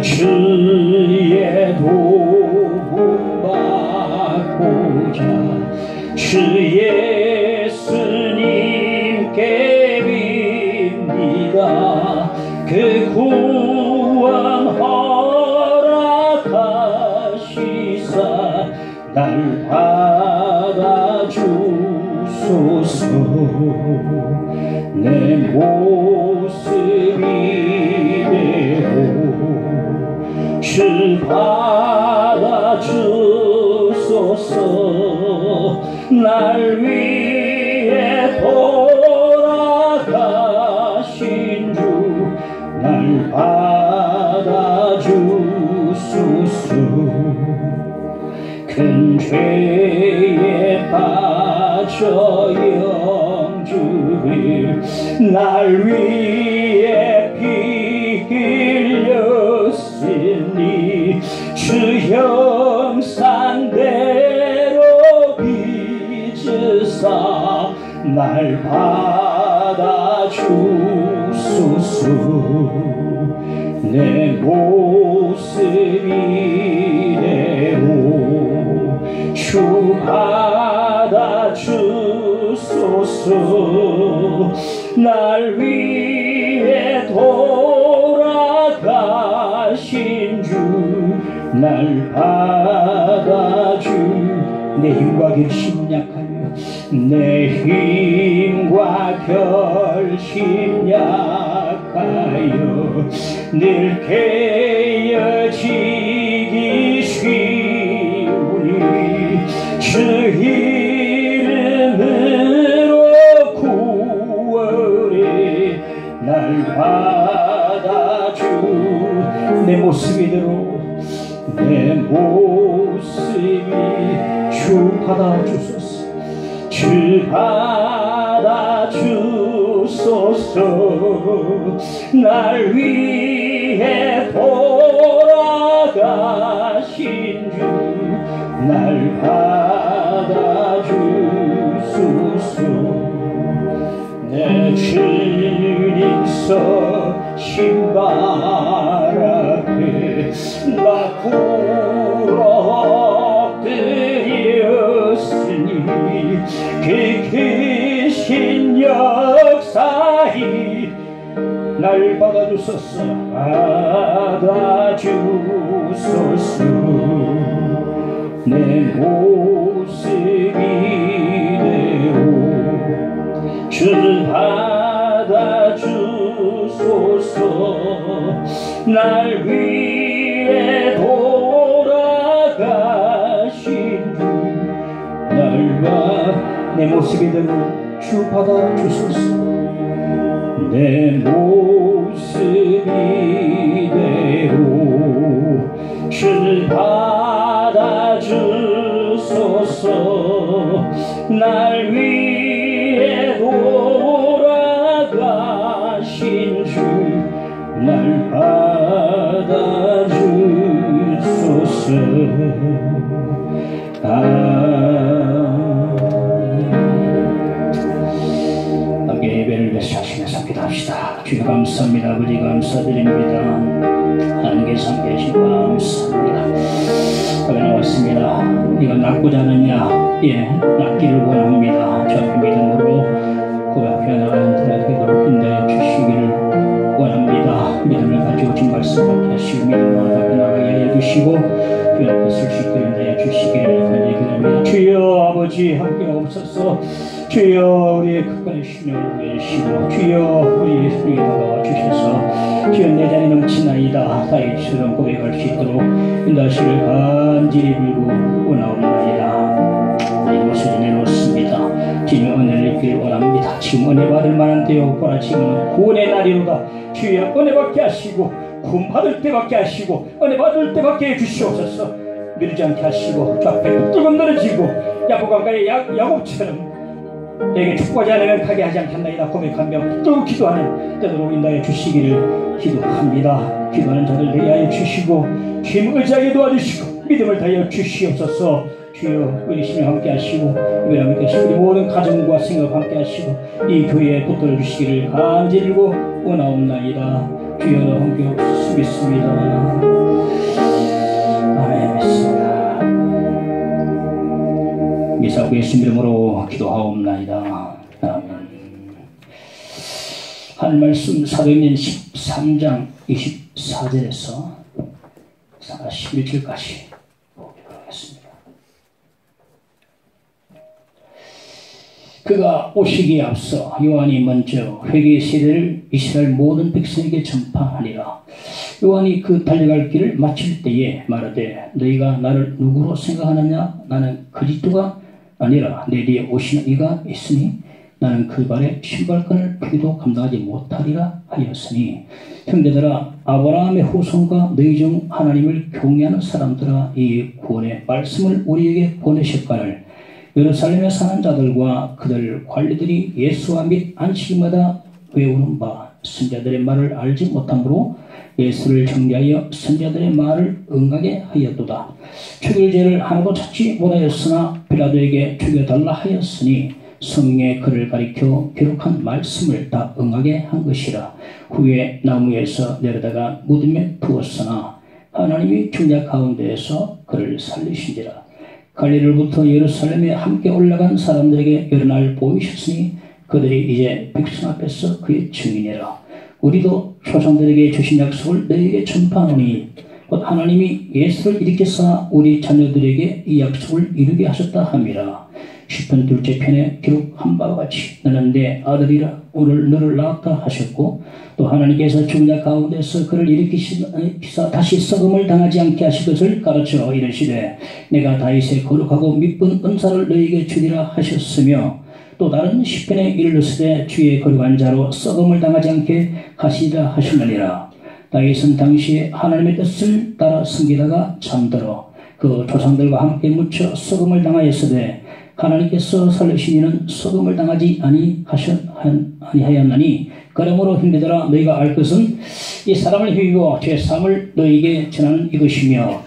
주의 도움받고자 주 예수님께 빕니다. 그 구원 허락하시사 날 받아주소서. 내 모습이 되고 주 받아주소서. 날 위해 돌아가신 주 날 받아주소서. 큰 죄에 빠져 영주를 날 위해 피 흘렸으니 주 형상대로 빚으사 날 받아주소서. 내 모습이 되오 주 받아주소서. 날 위해 돌아가신 주 날 받아주. 내 힘과 결심 약하며 내 힘과 결심 약하여 늘 깨어지기 쉬우니 주 이름으로 구원해 날 받아주. 내 모습이대로 내 모습이 주 받아주소서. 주 받아주소서. 날 위해 돌아가신 주 날 받아주소서. 내 주님 서신발 앞에 나 굴어 엎드렸으니 그 크신 역사이 날 받아주소서. 받아주소서. 내 모습이 되오 주 받아주소서. 날 위해 돌아가신 주 날 내 모습이 되오 주 받아주소서. 내 모습이 되오 주 받아주소서. 날 위해 돌아가신 주 날 받아주소서. 함께 예배를 계속하시면서 기도합시다. 주여 감사합니다. 아버지 감사드립니다. 하나님께서 함께 계신 감사합니다. 나왔습니다. 네가 낫고자 하느냐? 예, 낫기를 원합니다. 저 앞에 믿음으로 고백해 나가는 되도록 인도해 주시기를 원합니다. 믿음을 가지고 진 말씀을 하시고 믿음으로 앞에 나가게 해주시고 주 앞에 쓸 수 있도록 인도해 주시기를 간절히 기도합니다. 주여 아버지 함께 없어서 주여 우리의 극간의 신을 내시고 주여 우리 예수님께 다가와 주셔서 주여 내 자리 넘치나이다 다윗처럼 고백할 수 있도록 인도하시를 간절히 빌고 원하옵나이다. 우리 모습을 내놓습니다. 지금 은혜를 입기를 원합니다. 지금 은혜 받을 만한 때였구나. 지금은 구원의 날이로다. 주여 은혜 받게 하시고 구원 받을 때밖에 하시고 은혜 받을 때밖에 해주시옵소서. 미루지 않게 하시고 주 앞에 뜨겁 늘어지고 야고강가의 야곱처럼 내게 축복하지 않으면 가게 하지 않겠나이다 고백하며 또 기도하는 때도록 인도하여 주시기를 기도합니다. 기도하는 자들 대하여 주시고 주님 의지하게 도와주시고 믿음을 다하여 주시옵소서. 주여 우리 심을 함께 하시고 우리 함께 하시고 우리 모든 가정과 생각 함께 하시고 이 교회에 붙들어 주시기를 간절히 원하옵나이다. 주여 함께 믿습니다. 아멘. 믿습니다. 미사고 예수님 이름으로 기도하옵나이다. 아멘. 한 말씀 사도행전 13장 24절에서 11절까지 보도록 하겠습니다. 그가 오시기에 앞서 요한이 먼저 회개의 세례를 이스라엘 모든 백성에게 전파하니라. 요한이 그 달려갈 길을 마칠 때에 말하되 너희가 나를 누구로 생각하느냐? 나는 그리스도가 아니라 내 뒤에 오시는 이가 있으니 나는 그 발에 신발끈을 풀기도 감당하지 못하리라 하였으니 형제들아 아브라함의 후손과 너희 중 하나님을 경외하는 사람들아 이 구원의 말씀을 우리에게 보내셨거늘 예루살렘에 사는 자들과 그들 관리들이 예수와 및 안식일마다 외우는 바 선자들의 말을 알지 못함으로 예수를 정죄하여 선자들의 말을 응하게 하였도다. 죽일 죄를 하나도 찾지 못하였으나 빌라도에게 죽여달라 하였으니 성경에 그를 가리켜 기록한 말씀을 다 응하게 한 것이라. 후에 나무에서 내려다가 무덤에 두었으나 하나님이 중자 가운데에서 그를 살리신지라. 갈릴리로부터 예루살렘에 함께 올라간 사람들에게 여러 날 보이셨으니 그들이 이제 백성 앞에서 그의 증인이라. 우리도 조상들에게 주신 약속을 너희에게 전파하노니 곧 하나님이 예수를 일으켜서 우리 자녀들에게 이 약속을 이루게 하셨다 함이라. 시편 둘째 편에 기록한 바와 같이 너는 내 아들이라 오늘 너를 낳았다 하셨고 또 하나님께서 죽은 자 가운데서 그를 일으키사 다시 썩음을 당하지 않게 하실 것을 가르쳐 이르시되 내가 다윗의 거룩하고 믿은 은사를 너희에게 주리라 하셨으며 또 다른 시편에 이르시되 주의 거룩한 자로 썩음을 당하지 않게 하시리라 하시느니라. 다윗은 당시에 하나님의 뜻을 따라 섬기다가 잠들어 그 조상들과 함께 묻혀 썩음을 당하였으되 하나님께서 살리신 이는 썩음을 당하지 아니하였나니 그러므로 형제들아 너희가 알 것은 이 사람을 힘입어 죄사함을 너희에게 전하는 이것이며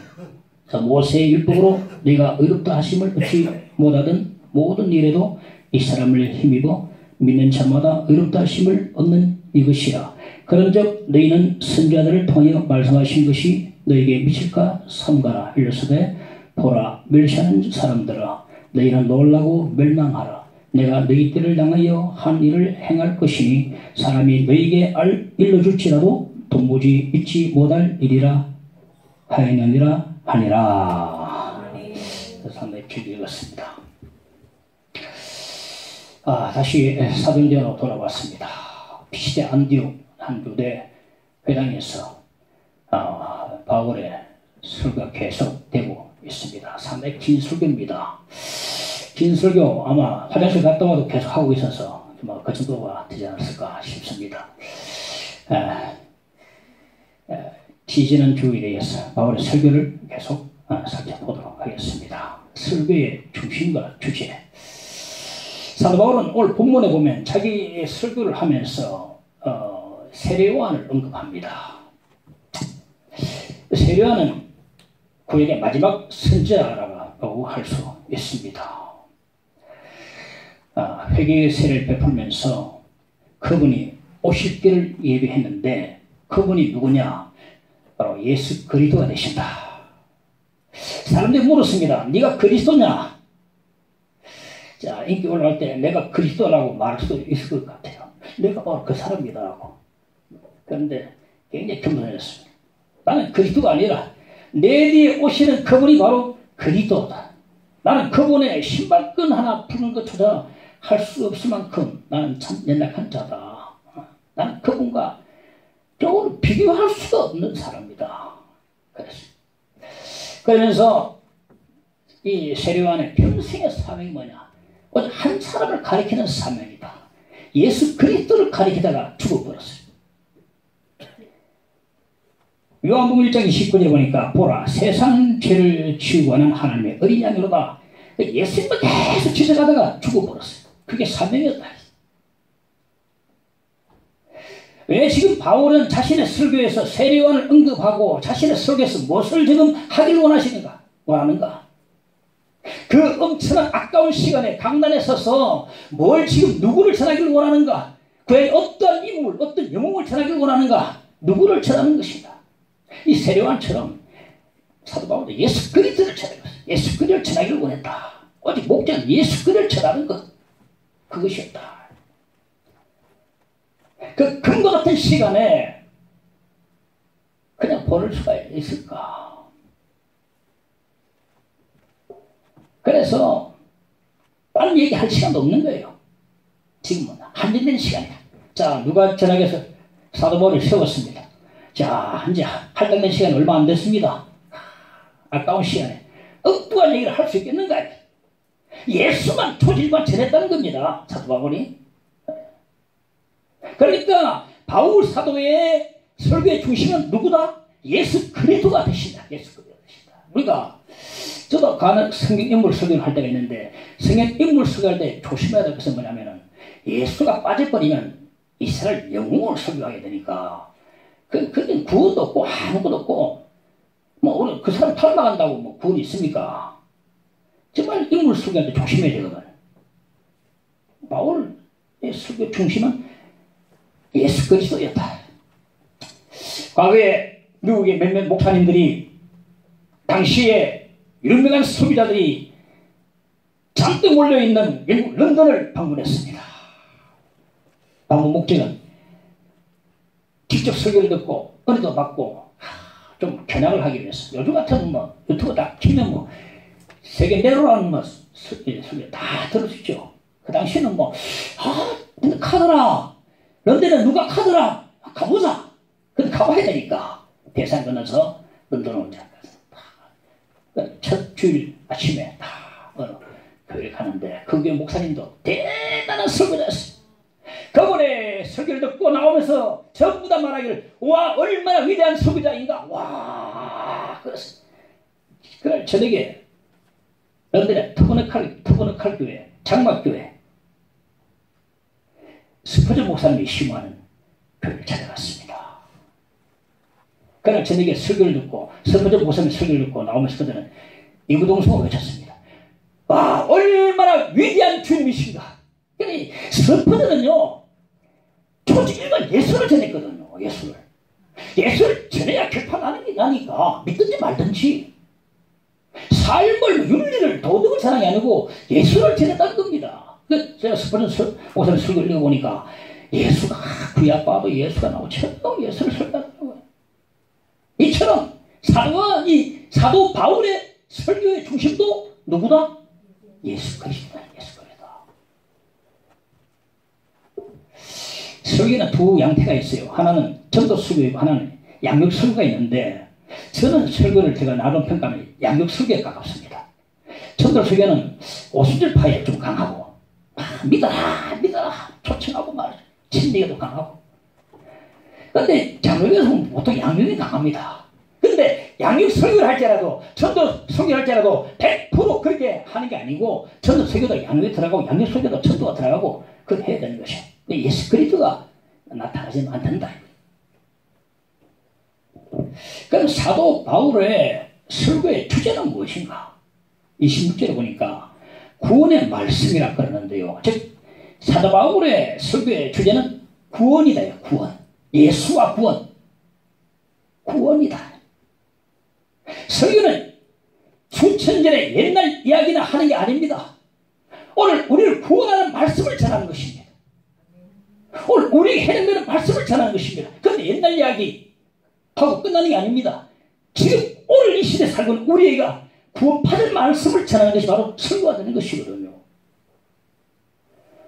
모세의 율법으로 너희가 의롭다 하심을 얻지 못하던 모든 일에도 이 사람을 힘입어 믿는 자마다 의롭다 하심을 얻는 이것이라. 그런즉 너희는 선지자들을 통하여 말씀하신 것이 너희에게 미칠까 삼가라. 일러서되 보라 멸시하는 사람들아 너희는 놀라고 멸망하라. 내가 너희 떼를 당하여 한 일을 행할 것이니 사람이 너희에게 일러줄지라도 도무지 잊지 못할 일이라 하였느니라 하니라. 상당히 길게 읽었습니다. 다시 사도행전으로 돌아왔습니다. 피시대 안디옥 한 교대 회당에서 바울의 설교가 계속되고 있습니다. 상당히 긴 설교입니다. 긴 설교 아마 화장실 갔다 와도 계속 하고 있어서 그 정도가 되지 않았을까 싶습니다. 뒤지는 주에 대해서 바울의 설교를 계속 살펴보도록 하겠습니다. 설교의 중심과 주제. 사도 바울은 오늘 본문에 보면 자기의 설교를 하면서 세례 요한을 언급합니다. 세례 요한은 그에게 마지막 선지자라고 할 수 있습니다. 회개의 세례를 베풀면서 그분이 오실 길을 예비했는데 그분이 누구냐? 바로 예수 그리스도가 되신다. 사람들이 물었습니다. 네가 그리스도냐? 자, 인기 올라갈 때 내가 그리스도라고 말할 수도 있을 것 같아요. 내가 바로 그 사람이다라고. 그런데 굉장히 겸손했습니다. 나는 그리스도가 아니라 내 뒤에 오시는 그분이 바로 그리스도다. 나는 그분의 신발끈 하나 푸는 것조차 할 수 없을 만큼 나는 참 연약한 자다. 나는 그분과 조금 비교할 수가 없는 사람이다. 그러면서 이 세례 요한의 평생의 사명이 뭐냐? 한 사람을 가리키는 사명이다. 예수 그리스도를 가리키다가 죽어버렸어요. 요한복음 1장 29절에 보니까 보라 세상 죄를 지우고 하는 하나님의 어린 양이로다. 예수님을 계속 지적하다가 죽어버렸어요. 그게 사명이었다. 왜 지금 바울은 자신의 설교에서 세례 요한을 언급하고 자신의 설교에서 무엇을 지금 하길 원하는가? 그 엄청난 아까운 시간에 강단에 서서 뭘 지금 누구를 전하기를 원하는가? 그의 어떤 인물, 어떤 영웅을 전하기를 원하는가? 누구를 전하는 것인가? 이 세례요한처럼 사도 바울도 예수 그리스도를 전하는 것, 예수 그리스도를 전하기를 원했다. 오직 목적은 예수 그리스도를 전하는 것, 그것이었다. 그 금과 같은 시간에 그냥 보낼 수가 있을까? 그래서 다른 얘기할 시간도 없는 거예요. 지금은 한정된 시간이다. 자, 누가 전학에서 사도 바울을 세웠습니다. 자, 이제 할당된 시간이 얼마 안 됐습니다. 아까운 시간에 엉뚱한 얘기를 할 수 있겠는가? 예수만 초질만 전했다는 겁니다. 사도 바울이. 그러니까 바울 사도의 설교의 중심은 누구다? 예수 그리스도가 되신다. 예수 그리스도가 되신다. 우리가 저도 성경 인물 설교를 할 때가 있는데, 성경 인물 설교할 때 조심해야 될 것은 뭐냐면은, 예수가 빠져버리면 이스라엘 영웅을 설교하게 되니까, 그게 구원도 없고, 아무것도 없고, 오늘 그 사람 닮아간다고 구원이 있습니까? 정말 인물 설교할 때 조심해야 되거든. 바울의 설교 중심은 예수 그리스도였다. 과거에 미국의 몇몇 목사님들이 당시에 유명한 소비자들이 잔뜩 몰려있는 영국 런던을 방문했습니다. 방문 목적은 직접 설교를 듣고 은혜도 받고 좀 견학을 하기 위해서. 요즘 같은 유튜브 다 키면 세계 내로라는 설교 다 들을 수 있죠. 그 당시에는 근데 카더라. 런던에 누가 카더라. 가보자. 근데 가봐야 되니까 대상 건너서 런던을 온자. 첫 주일 아침에 다 교회를 가는데 그 교회 목사님도 대단한 설교자였어요. 그분의 설교를 듣고 나오면서 전부 다 말하기를 와 얼마나 위대한 설교자인가. 와 그래서 그날 저녁에 런던의 터버너칼 교회 장막교회 스퍼전 목사님이 심호하는 교회를 찾아갔습니다. 그날 저녁에 설교를 듣고 스퍼전 목사님 설교를 듣고 나오면서 그들은 이구동성을 외쳤습니다. 와 얼마나 위대한 주님이신가. 그러니 스퍼전은요 조직일관 예수를 전했거든요. 예수를 전해야 결판나는 게 나니까 믿든지 말든지 삶을 윤리를 도덕을 사랑이 아니고 예수를 전했다는 겁니다. 제가 스퍼전 목사님 설교를 읽어보니까 예수가 구약봐도 예수가 나오고 처음 예수를 설교하는 거예요. 이처럼 사도 바울의 설교의 중심도 누구다? 예수 그리스도다. 예수 그리스도다. 설교는 두 양태가 있어요. 하나는 전도 설교이고 하나는 양육 설교가 있는데 저는 설교를 제가 나름 평가하면 양육 설교에 가깝습니다. 전도 설교는 오순절파에 좀 강하고 믿어라 초청하고 말이죠. 진리에도 강하고. 근데 장로교에서는 보통 양육이 강합니다. 근데 양육 설교를 할 때라도 전도 설교를 할 때라도 100% 그렇게 하는 게 아니고 전도 설교도 양육이 들어가고 양육 설교도 전도가 들어가고 그렇게 해야 되는 것이에요. 예수 그리스도가 나타나지는 않는다. 그럼 사도 바울의 설교의 주제는 무엇인가? 26절에 보니까 구원의 말씀이라 그러는데요. 즉 사도 바울의 설교의 주제는 구원이다. 구원. 예수와 구원이다. 설교는 수천 전의 옛날 이야기나 하는 게 아닙니다. 오늘 우리를 구원하는 말씀을 전하는 것입니다. 오늘 우리에게 해당되는 말씀을 전하는 것입니다. 그런데 옛날 이야기 하고 끝나는 게 아닙니다. 지금 오늘 이 시대에 살고 있는 우리가 구원받을 말씀을 전하는 것이 바로 설교가 되는 것이거든요.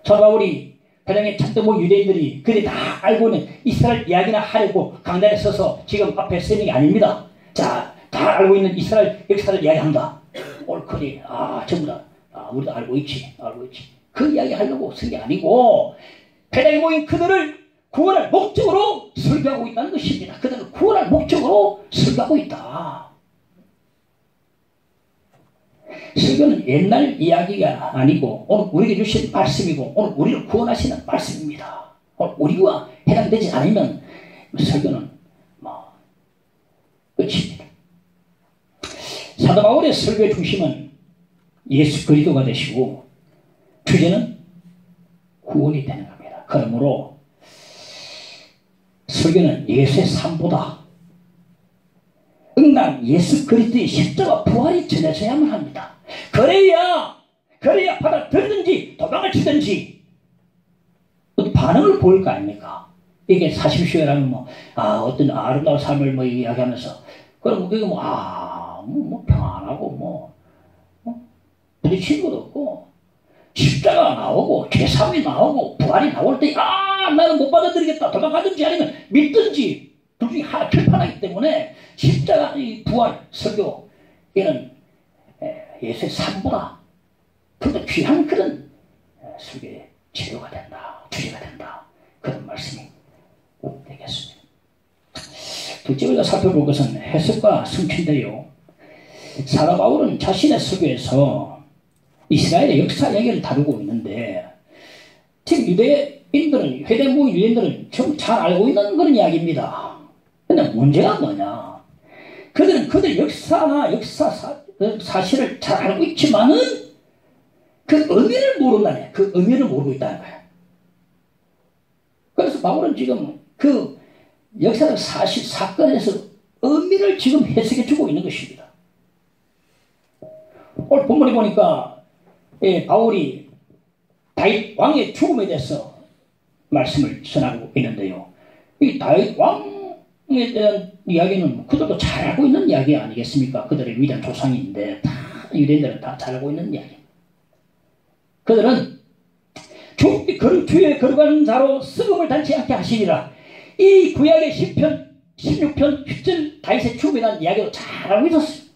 사도 바울이 가장에 잔뜩 유대인들이 그들이 다 알고 있는 이스라엘 이야기나 하려고 강단에 서서 지금 앞에 쓰는 게 아닙니다. 자, 다 알고 있는 이스라엘 역사를 이야기한다. 옳거니 전부 다 우리도 알고 있지. 그 이야기 하려고 쓴 게 아니고 배당에 모인 그들을 구원할 목적으로 설교하고 있다는 것입니다. 그들을 구원할 목적으로 설교하고 있다. 설교는 옛날 이야기가 아니고 오늘 우리에게 주신 말씀이고 오늘 우리를 구원하시는 말씀입니다. 오늘 우리와 해당되지 않으면 설교는 끝입니다. 사도 바울의 설교의 중심은 예수 그리스도가 되시고 주제는 구원이 되는 겁니다. 그러므로 설교는 예수의 삶보다 응당 예수 그리스도의 십자가 부활이 전해져야만 합니다. 그래야 받아들든지 도망을 치든지 반응을 보일 거 아닙니까? 이게 사십시오라면 어떤 아름다운 삶을 이야기하면서 그럼 그게 평안하고 부딪히는 것도 없고 십자가가 나오고 제3이 나오고 부활이 나올 때 나는 못 받아들이겠다 도망가든지 아니면 믿든지 둘 중에 하나 결판하기 때문에 십자가 이 부활 설교 얘는 예수의 삶보다 더 귀한 그런 설교의 재료가 된다 주제가 된다 그런 말씀이 되겠습니다. 둘째 우리가 살펴볼 것은 해석과 성취인데요. 사도 바울은 자신의 설교에서 이스라엘의 역사 얘기를 다루고 있는데 지금 유대인들은 회대모 유대인들은 좀 잘 알고 있는 그런 이야기입니다. 근데 문제가 뭐냐? 그들 역사나 사실을 잘 알고 있지만은 그 의미를 모른다네. 그 의미를 모르고 있다는 거예요. 그래서 바울은 지금 그 역사적 사실 사건에서 의미를 지금 해석해 주고 있는 것입니다. 오늘 본문에 보니까 바울이 다윗 왕의 죽음에 대해서 말씀을 전하고 있는데요. 이 다윗 왕에 대한 이야기는 그들도 잘 알고 있는 이야기 아니겠습니까? 그들의 위대한 조상인데 다 유대인들은 다 잘 알고 있는 이야기. 그들은 주의 거룩한 자로 썩음을 닳지 않게 하시리라. 이 구약의 10편 16편 10절 다윗의 죽음에 대한 이야기도 잘 알고 있었어요.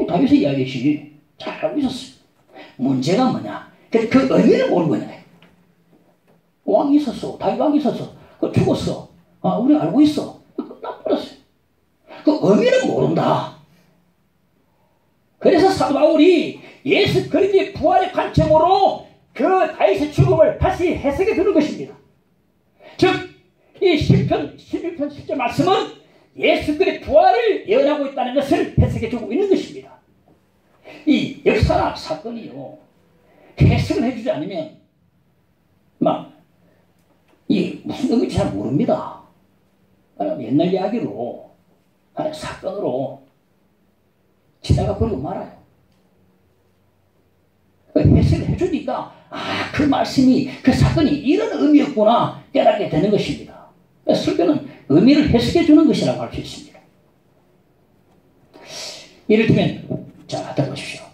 다윗의 이야기지 잘 알고 있었어요. 문제가 뭐냐? 그 의미를 모르고 있는 거예요. 왕이 있었어. 다윗 왕이 있었어. 죽었어. 우리 알고 있어. 끝나버렸어요. 그 의미를 모른다. 그래서 사도 바울이 예수 그리스도의 부활의 관점으로 그 다윗의 죽음을 다시 해석해 주는 것입니다. 즉, 이 10편 16편 10절 말씀은 예수 그리스도의 부활을 예언하고 있다는 것을 해석해 주고 있는 것입니다. 이 역사나 사건이요 해석을 해주지 않으면 이 무슨 의미인지 잘 모릅니다. 옛날 이야기로 사건으로 지나가 버리고 말아요. 해석을 해주니까 그 말씀이 그 사건이 이런 의미였구나 깨닫게 되는 것입니다. 설교는 의미를 해석해 주는 것이라고 할 수 있습니다. 이를테면 자, 들어보십시오.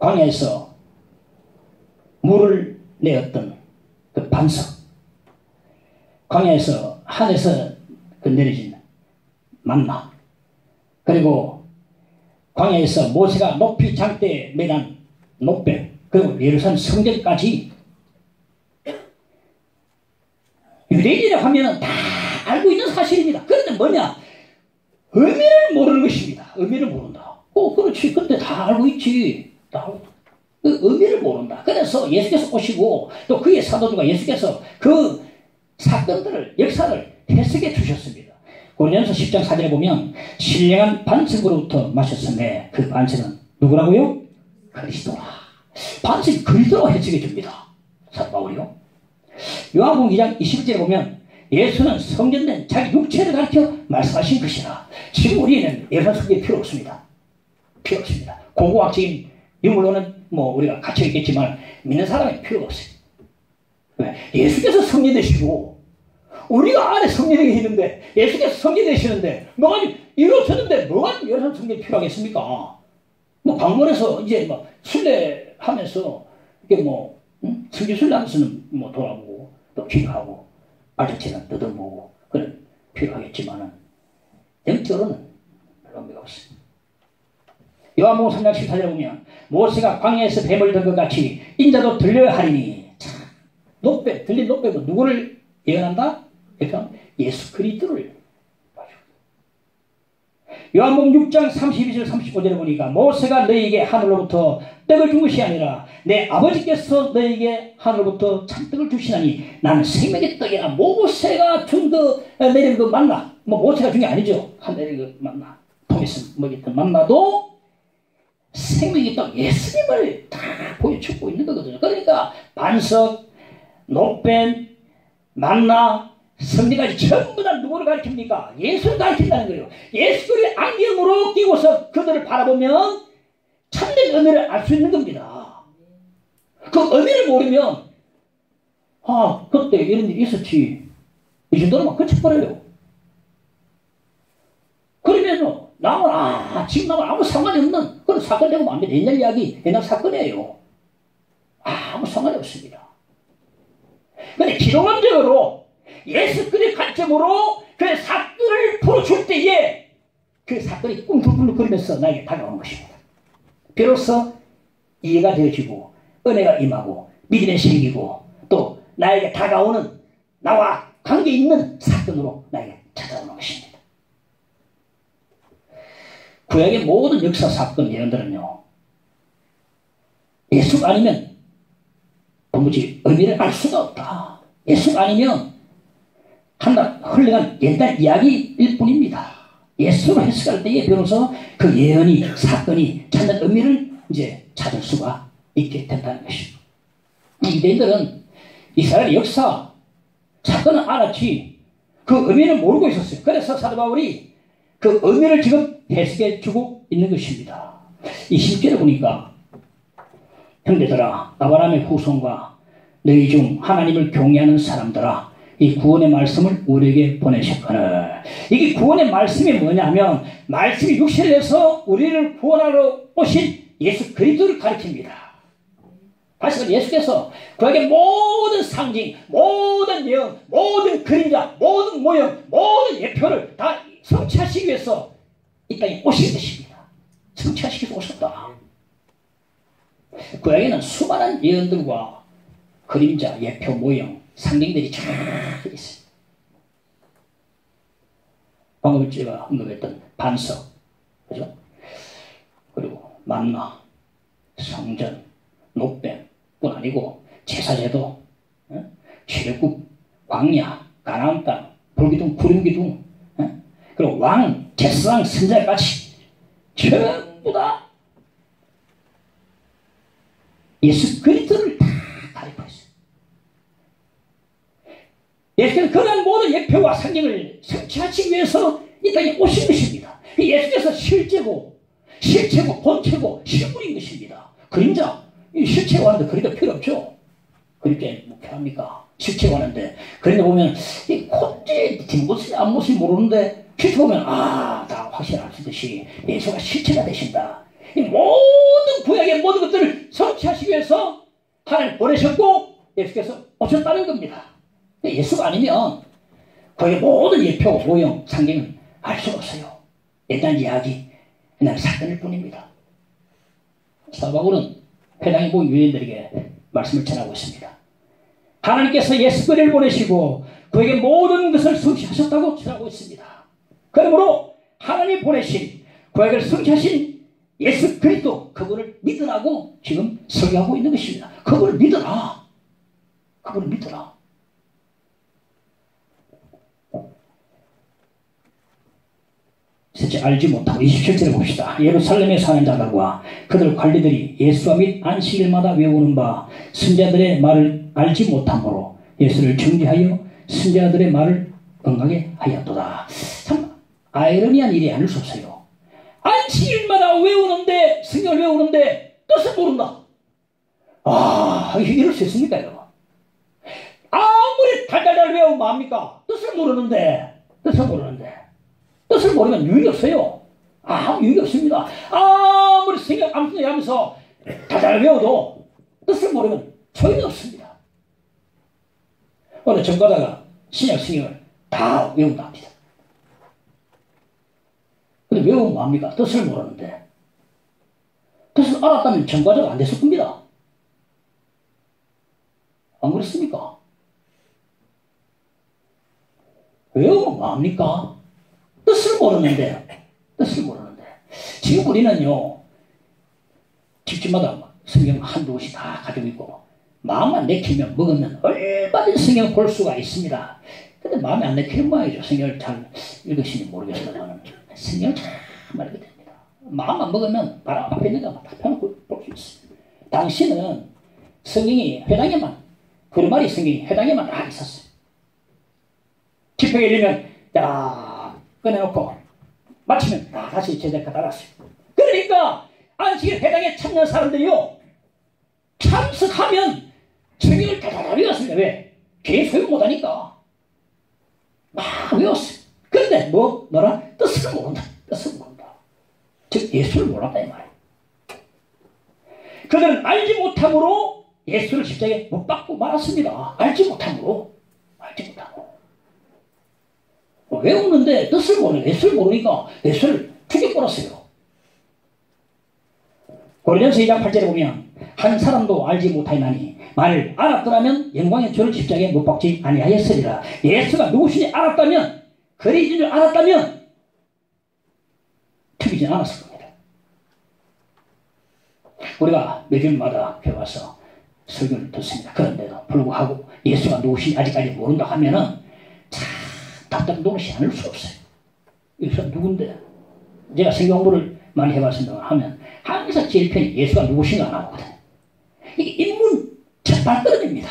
광야에서 물을 내었던 그 반석, 광야에서 하늘에서 내려진 만나, 그리고 광야에서 모세가 높이 장대에 매단 높배, 그리고 예루살렘 성전까지 유대인이라고 하면 다 알고 있는 사실입니다. 그런데 뭐냐? 의미를 모르는 것입니다. 의미를 모른다. 그렇지. 근데 다 알고 있지. 그 의미를 모른다. 그래서 예수께서 오시고 또 그의 사도들과 예수께서 그 사건들을, 역사를 해석해 주셨습니다. 고린도전서 10장 4절에 보면 신령한 반석으로부터 마셨으며 그 반석은 누구라고요? 그리스도라. 반석이 그리스도라고 해석해 줍니다. 사도 바울이요. 요한복음 2장 21절에 보면 예수는 성전된 자기 육체를 가르쳐 말씀하신 것이라. 지금 우리는 예루살렘 성전이 필요 없습니다. 필요 없습니다. 고고학적인 유물로는 우리가 갇혀 있겠지만 믿는 사람이 필요가 없어요. 왜? 예수께서 성전 되시고 우리가 안에 성전이 있는데 예수께서 성전 되시는데 이루어졌는데 뭐가 예루살렘 성전이 필요하겠습니까? 방문해서 이제 순례하면서 이게 성전 순례하면서는 돌아보고 또 기도하고 발자취는 뜯어보고 그런 필요하겠지만은 영적으로는 별로 의미가 없습니다. 요한복음 3장 14절에 보면 모세가 광야에서 뱀을 든 것 같이 인자도 들려야 하리니. 들린 높뱀은 누구를 예언한다? 예수 그리스도를. 요한복음 6장 32절 35절에 보니까 모세가 너희에게 하늘로부터 떡을 준 것이 아니라 내 아버지께서 너희에게 하늘로부터 참떡을 주시나니 나는 생명의 떡이라. 모세가 내린 그 만나, 모세가 준 게 아니죠. 하늘의 그 만나, 통해서 먹였던 만나도 생명의 떡 예수님을 다 보여주고 있는 거거든요. 그러니까 반석, 노뱀, 만나, 성경까지 전부 다 누구를 가르칩니까? 예수를 가르친다는 거예요. 예수를 안경으로 끼고서 그들을 바라보면 참된 의미를 알 수 있는 겁니다. 그 의미를 모르면 그때 이런 일이 있었지, 이 정도로만 그쳐버려요. 그러면 지금 나는 아무 상관이 없는 그런 사건 되고 안 돼. 옛날 이야기, 옛날 사건이에요. 아무 상관이 없습니다. 근데 기독론적으로 예수 그리스도의 관점으로 그 사건을 풀어줄 때에 그 사건이 꿍둘꿍거리면서 나에게 다가오는 것입니다. 비로소 이해가 되어지고 은혜가 임하고 믿음이 생기고 또 나에게 다가오는 나와 관계 있는 사건으로 나에게 찾아오는 것입니다. 구약의 모든 역사 사건 예언들은요, 예수가 아니면 도무지 의미를 알 수가 없다. 예수가 아니면 한낱 흘러간 옛날 이야기일 뿐입니다. 예수로 해석할 때에 비로소 그 예언이, 사건이 찾는 의미를 이제 찾을 수가 있게 된다는 것입니다. 유대인들은 이스라엘의 역사, 사건은 알았지 그 의미는 모르고 있었어요. 그래서 사도 바울이 그 의미를 지금 해석해 주고 있는 것입니다. 이 10절에 보니까 형제들아, 아브라함의 후손과 너희 중 하나님을 경외하는 사람들아, 이 구원의 말씀을 우리에게 보내셨거늘. 이게 구원의 말씀이 뭐냐면 말씀이 육신을 내서 우리를 구원하러 오신 예수 그리스도를 가리킵니다. 다시 말해 예수께서 구약의 모든 상징, 모든 예언, 모든 그림자, 모든 모형, 모든 예표를 다 성취하시기 위해서 이 땅에 오신 것입니다. 성취하시기 위해서 오셨다. 구약에는 수많은 예언들과 그림자, 예표, 모형, 상징들이 쫙 있어요. 방금 제가 언급했던 반석, 그죠? 그리고 만나, 성전, 녹뱀뿐 아니고 제사제도, 출애굽, 광야, 가나안 땅, 불기둥, 구름기둥, 그리고 왕, 제사장, 선자같이 전부 다 예수 그리스도를 다 가리고 있어요. 예수께서 그런 모든 예표와 상징을 성취하시기 위해서 이 땅에 오신 것입니다. 예수께서 실제고, 실체고, 본체고, 실물인 것입니다. 그림자, 이 실체가 왔는데 그림자 필요 없죠. 그림자에 뭐 필요합니까? 실체가 왔는데 그림자 보면 이 콧대 뒷모습이 앞모습이 모르는데 실체 보면 다 확실히 알 수 있듯이 예수가 실체가 되신다. 이 모든 구약의 모든 것들을 성취하시기 위해서 하나님 보내셨고 예수께서 오셨다는 겁니다. 예수가 아니면 구약의 모든 예표, 모형, 상징은 알 수가 없어요. 옛날 이야기, 옛날 사건일 뿐입니다. 사도 바울은 회당에 모인 유대인들에게 말씀을 전하고 있습니다. 하나님께서 예수 그리스도를 보내시고 그에게 모든 것을 성취하셨다고 전하고 있습니다. 그러므로 하나님이 보내신 그에게 성취하신 예수 그리스도, 그분을 믿으라고 지금 설교하고 있는 것입니다. 그분을 믿어라. 그분을 믿어라. 셋째, 알지 못하고 27절에 봅시다. 예루살렘에 사는 자들과 그들 관리들이 예수와 및 안식일마다 외우는 바 선자들의 말을 알지 못함으로 예수를 정죄하여 선자들의 말을 응하게 하였도다. 참 아이러니한 일이 아닐 수 없어요. 안식일마다 외우는데, 성경을 외우는데 뜻을 모른다. 이럴 수 있습니까? 아무리 달달달 외우면 뭐합니까? 뜻을 모르는데 뜻을 모르면 유익이 없어요. 아무 유익이 없습니다. 아무리 성경 암송을 하면서 달달 외워도 뜻을 모르면 소용이 없습니다. 어느 전과자가 신약 성경을 다 외운다 합니다. 근데 외우면 뭐합니까? 뜻을 모르는데. 뜻을 알았다면 전과자가 안 됐을 겁니다. 안 그렇습니까? 외우면 뭐합니까? 뜻을 모르는데. 지금 우리는요, 집집마다 성경 한두 권씩 다 가지고 있고, 마음만 내키면 먹으면 얼마든지 성경 볼 수가 있습니다. 근데 마음에 안 내키는 모양이죠. 성경을 잘 읽으시는지 모르겠어요. 성경을 잘 말하게 됩니다. 마음만 먹으면 바로 앞에 있는 것만 다 펴놓고 볼 수 있어요. 당시는 성경이 회당에만, 그런 말이 성경이 회당에만 다 있었어요. 집회에 이르면 야 꺼내놓고 마치면 다시 제자리에 달았어요. 그러니까 안식일 회당에 참여한 사람들이요 참석하면 성경을 다다다 외웠습니다. 왜? 개인 소용 못하니까 막 외웠어요. 그런데 너라 뜻을 모른다. 뜻을 모른다. 즉 예수를 몰랐다 이 말이에요. 그들은 알지 못함으로 예수를 십자가에 못 박고 말았습니다. 알지 못함으로. 외우는데 뜻을 모르니까 예수를 모르니까 예수를 죽여버렸어요. 고린도전서 2장 8절에 보면 한 사람도 알지 못하였나니 만일 알았더라면 영광의 주를 십자가에 못 박지 아니하였으리라. 예수가 누구신지 알았다면 그리스도인 줄 알았다면 죽이지 않았을 겁니다. 우리가 매주마다 배워서 설교를 듣습니다. 그런데도 불구하고 예수가 누구신지 아직까지 모른다 하면은 참 답답 노릇이 않을 수 없어요. 예수가 누군데? 제가 성경 공부를 많이 해봤습니다 하면 항상 제일 편히 예수가 누구신가 안 하거든요. 이게 인문 첫발 떨어집니다.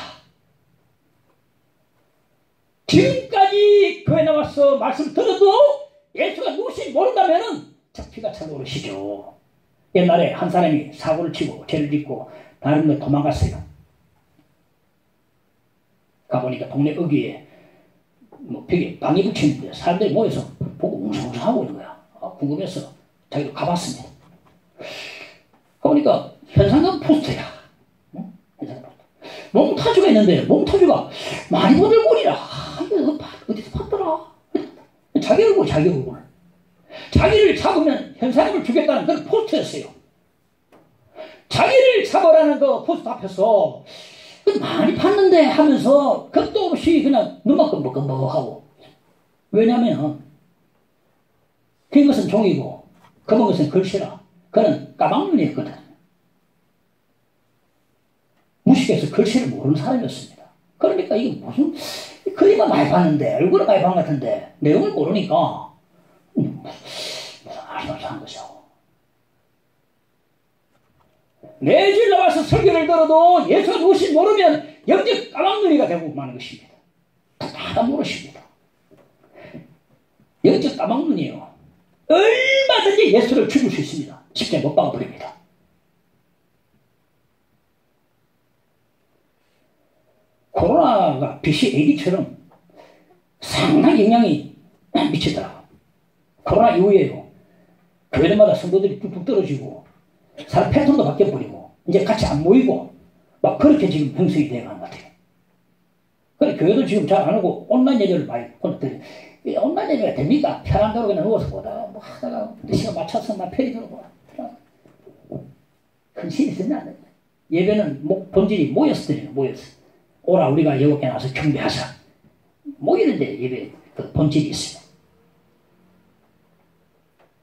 지금까지 교회 나와서 말씀 들어도 예수가 누구신지 모른다면은 피가 차고 오르시죠. 옛날에 한 사람이 사고를 치고 죄를 짓고 다른 데 도망갔어요. 가보니까 동네 어귀에 벽에 방이 붙이는데 사람들이 모여서 보고 웅성웅성하고 있는 거야. 궁금해서 자기도 가봤습니다. 가보니까 현상금 포스터야. 응? 현상금 포스터. 몽타주가 있는데 몽타주가 많이 본 얼굴이라. 어디서 봤더라. 자기 얼굴. 자기를 잡으면 현상금을 주겠다는 그런 포스터였어요. 자기를 잡으라는 그 포스터 앞에서 많이 봤는데 하면서 겁도 없이 그냥 눈만 끔뻑끔뻑하고. 왜냐면 긴 것은 종이고 검은 것은 글씨라. 그는 까막눈이었거든. 무식해서 글씨를 모르는 사람이었습니다. 그러니까 이게 무슨 그림만 많이 봤는데 얼굴을 많이 본 것 같은데 내용을 모르니까 무슨 아리송한 것이고. 매주 나와서 설교를 들어도 예수가 누구신지 모르면 영적 까막눈이가 되고 마는 것입니다. 다 모르십니다. 영적 까막눈이에요. 얼마든지 예수를 죽일 수 있습니다. 십자가에 못 박아버립니다. 코로나가 BC AD처럼 상당히 영향이 미치더라고요. 코로나 이후에요. 교회마다 성도들이 뚝뚝 떨어지고 사람 패턴도 바뀌어버리고 이제 같이 안 모이고 막 그렇게 지금 형성이 되어가는 것 같아요. 그래 교회도 지금 잘 안 하고 온라인 예배를 많이 하는데 온라인 예배가 됩니까? 편한 대로 그냥 누워서 보다 뭐 하다가 시간 맞춰서 막 편히 들어보라. 큰 신이 되지 않아요. 예배는 본질이 모여서 드려요. 모여서 오라 우리가 여호와께 나와서 경배하자. 모이는데 예배 그 본질이 있어요.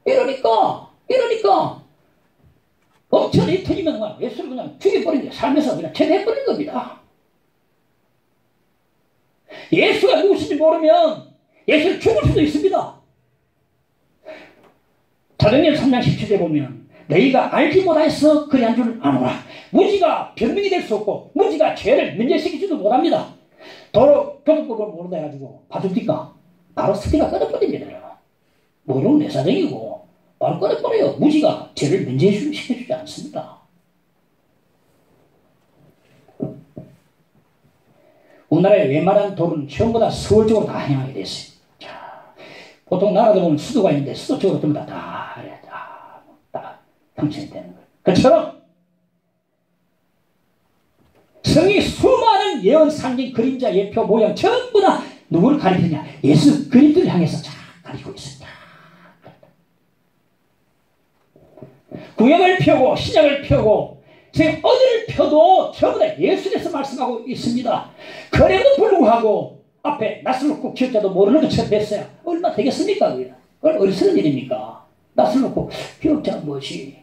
이러니까 엄청나게 터지면 예수를 그냥 죽여버린 거예요. 삶에서 그냥 제대해버린 겁니다. 예수가 누구신지 모르면 예수를 죽을 수도 있습니다. 사도행전 3장 17절에 보면 너희가 알지 못하여서 그리한 줄 아노라. 무지가 변명이 될 수 없고 무지가 죄를 면제시키지도 못합니다. 도로 교도법을 모른다 해가지고 봐줍니까? 바로 스티가 끊어버립니다. 모르는 내 사정이고 바로 끊어버려요. 무지가 죄를 면제시켜주지 않습니다. 우리나라의 웬만한 도로는 처음보다 서울 쪽으로 다 향하게 됐어요. 자, 보통 나라도 보면 수도가 있는데 수도 쪽으로 전부 다 형성이 되는 거예요. 그처럼 성이 수많은 예언, 상징, 그림자, 예표, 모양 전부 다 누구를 가리키냐? 예수 그리스도를 향해서 쫙 가리키고 있습니다. 구약을 펴고 신약을 펴고 지금 어디를 펴도 전부 다 예수께서 말씀하고 있습니다. 그래도 불구하고 앞에 낯을 놓고 기억자도 모르는 것처럼 됐어요. 얼마 되겠습니까? 어리석은 일입니까? 낯을 놓고 기억자가 무엇이?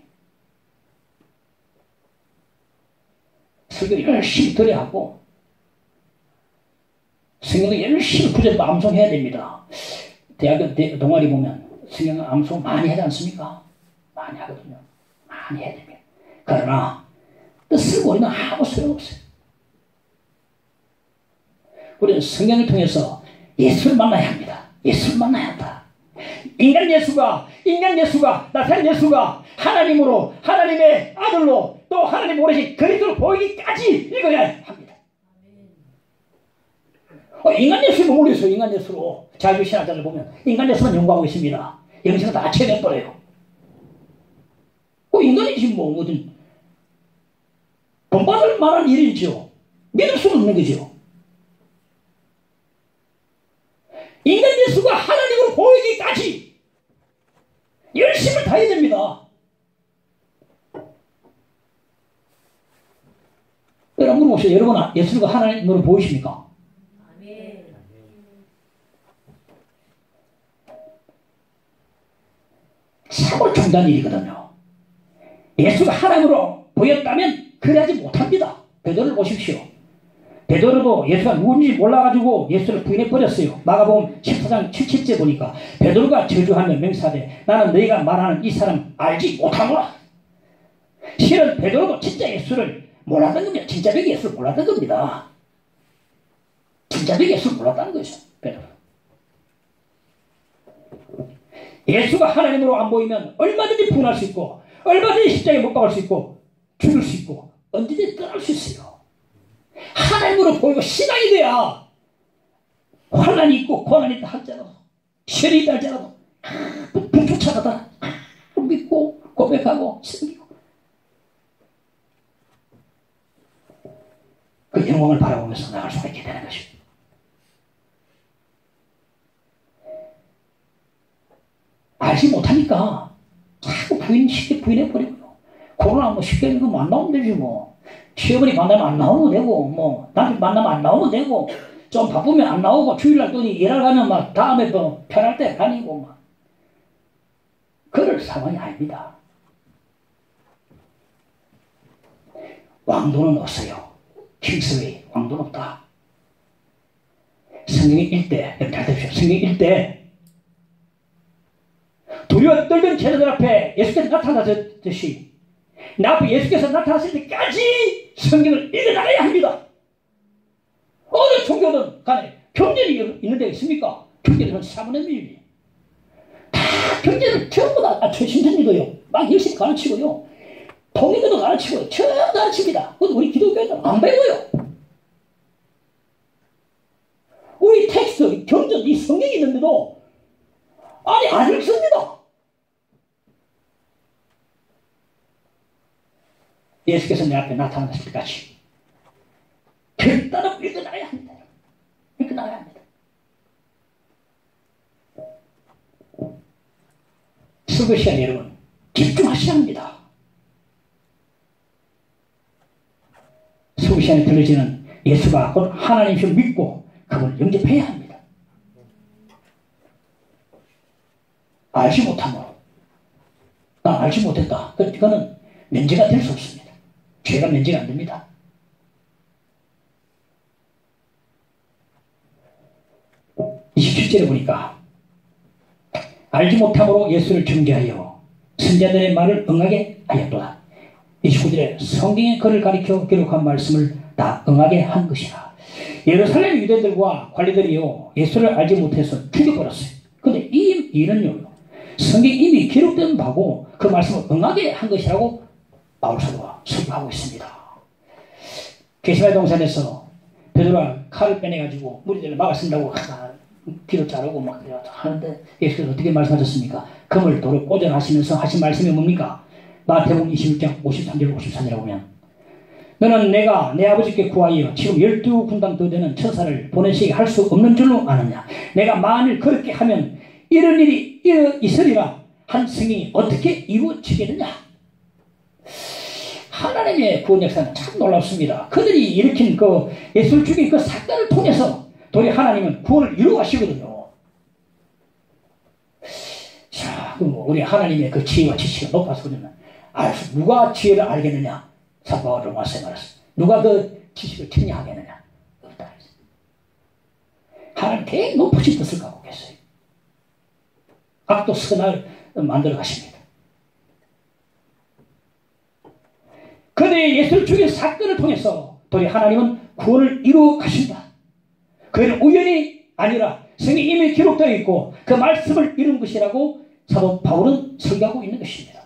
설교 열심히 들어야 하고 성경도 열심히 구절도 암송해야 됩니다. 대학교 동아리 보면 성경 암송 많이 하지 않습니까? 많이 하거든요. 많이 해야 됩니다. 그러나 뜻을 모르면 아무 소용 없어요. 우리는 성경을 통해서 예수를 만나야 합니다. 예수를 만나야 한다. 인간 예수가 나타난 예수가 하나님으로, 하나님의 아들로, 또 하나님 오래신 그리스도로 보이기까지 읽어야 합니다. 인간 예수에 머물러 있어요. 인간 예수로. 자유신학자들 보면 인간 예수만 연구하고 있습니다. 영생은 다 체내버려요. 인간이지 뭐든 본받을 만한 일이죠. 믿을 수는 없는 거죠. 인간 예수가 하나님으로 보이기까지 열심을 다해야 됩니다. 여러분 물어보세요. 여러분 예수가 하나님으로 보이십니까? 아멘. 참으로 중요한 일이거든요. 예수가 하나님으로 보였다면 그래야지 못합니다. 베드로를 보십시오. 베드로도 예수가 누군지 몰라가지고 예수를 부인해버렸어요. 마가복음 14장 77째 보니까 베드로가 저주하며 맹세하되 나는 너희가 말하는 이 사람 알지 못하노라. 실은 베드로도 진짜 예수를 몰랐던 겁니다. 진짜벽 예수를 몰랐던 겁니다. 진짜벽 예수를 몰랐다는 거죠. 베드로. 예수가 하나님으로 안 보이면 얼마든지 분할 수 있고 얼마든지 십자가에 못 박을 수 있고 죽을 수 있고 언제든지 떠날 수 있어요. 하나님으로 보이고 신앙이 돼야 환난이 있고 고난이 있다 할지라도 시련이 있다 할지라도 쫓아가다 믿고 고백하고 섬기고 그 영광을 바라보면서 나갈 수가 있게 되는 것입니다. 알지 못하니까 자꾸 쉽게 부인해버리고요. 코로나 뭐 쉽게 이거 안 나오면 되지 뭐. 시어머니 만나면 안 나오면 되고, 뭐, 남편 만나면 안 나오면 되고, 좀 바쁘면 안 나오고, 주일날 또 일하러 가면 막 다음에 또 편할 때 다니고, 막. 그럴 상황이 아닙니다. 왕도는 없어요. 킹스웨이, 왕도는 없다. 성경이 일대, 여러분 잘 들으십시오. 성경이 일대. 두려워 떨던 제자들 앞에 예수께서 나타나셨듯이, 나 앞에 예수께서 나타났을 때까지 성경을 읽어나가야 합니다. 어느 종교든 간에 경전이 있는 데 있습니까? 경전은 4분의 1. 다 경전을 전부 다 최신전이도요. 막 열심히 가르치고요. 통일교도 가르치고요. 전부 가르칩니다. 그것도 우리 기독교인들은 안 배워요. 우리 텍스트, 경전, 이 성경이 있는데도 아니 안 읽습니다. 예수께서 내 앞에 나타났을 때까지 결단하고 읽어나가야 합니다. 읽어나가야 합니다. 설교 시간에 여러분 집중하셔야 합니다. 설교 시간에 들려지는 예수가 곧 하나님이심을 믿고 그분을 영접해야 합니다. 알지 못함으로 난 알지 못했다. 그거는 면제가 될 수 없습니다. 죄가 면제가 안 됩니다. (27절에) 보니까 알지 못함으로 예수를 정죄하여 선자들의 말을 응하게 하였도다. 29절에 성경의 글을 가리켜 기록한 말씀을 다 응하게 한 것이라. 예루살렘 유대들과 관리들이요 예수를 알지 못해서 죽여버렸어요. 근데 이 일은요 성경에 이미 기록된 바고 그 말씀을 응하게 한 것이라고 바울사도가 설교하고 있습니다. 게시마의 동산에서 베드로가 칼을 빼내가지고 무리들을 막아쓴다고 기도 자르고 막 하는데 예수께서 어떻게 말씀하셨습니까? 금을 돌을 꽂아하시면서 하신 말씀이 뭡니까? 마태복음 21장 53절 54절에 보면 너는 내가 내 아버지께 구하여 지금 12군당 더 되는 천사를 보내시게 할 수 없는 줄로 아느냐? 내가 만일 그렇게 하면 이런 일이 있으리라 한 승인이 어떻게 이루어지겠느냐? 하나님의 구원 역사는 참 놀랍습니다. 그들이 일으킨 그 예수를 죽인 그 사건을 통해서 도리 하나님은 구원을 이루어가시거든요. 자, 그럼 우리 하나님의 그 지혜와 지식이 높아서 그러면 누가 지혜를 알겠느냐? 사도가 로마서에 말했어. 누가 그 지식을 청량하겠느냐? 없다. 하나님 되게 높으신 뜻을 갖고 계세요. 악도 선을 만들어 가십니다. 그들의 예수를 죽인 사건을 통해서 도리 하나님은 구원을 이루어 가신다. 그는 우연이 아니라 성경에 이미 기록되어 있고 그 말씀을 이룬 것이라고 사도 바울은 설교하고 있는 것입니다.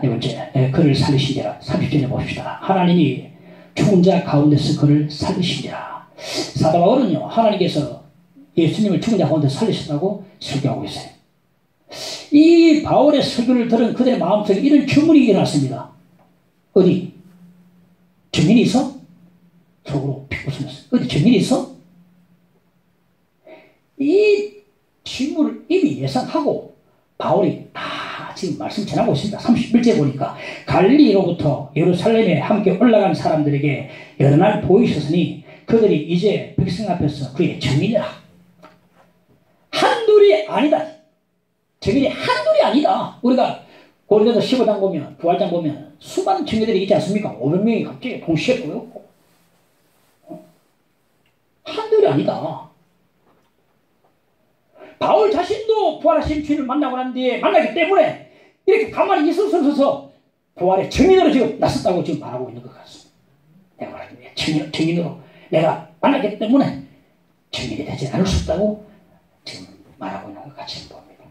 네 번째, 그를 살리시니라. 30절에 봅시다. 하나님이 죽은 자 가운데서 그를 살리시니라. 사도 바울은요, 하나님께서 예수님을 죽은 자 가운데 살리셨다고 설교하고 있어요. 이 바울의 설교를 들은 그들의 마음속에 이런 주문이 일어났습니다. 어디? 증인이 있어? 속으로 비웃으면서. 어디 증인이 있어? 이 질문을 이미 예상하고 바울이 다 지금 말씀 전하고 있습니다. 31절 보니까 갈릴리로부터 예루살렘에 함께 올라간 사람들에게 여러 날 보이셨으니 그들이 이제 백성 앞에서 그의 증인이라. 한둘이 아니다. 증인이 한둘이 아니다. 우리가 고린도서 15장 보면, 부활장 보면 수많은 증인들이 있지 않습니까? 500명이 갑자기 동시에 보였고. 한둘이 아니다. 바울 자신도 부활하신 주님을 만나고 난 뒤에 만나기 때문에 이렇게 가만히 있을 수 없어서 부활의 증인으로 지금 나섰다고 지금 말하고 있는 것 같습니다. 내가 말하기 위해 증인으로 내가 만나기 때문에 증인이 되지 않을 수 없다고 지금 말하고 있는 것 같이 봅니다.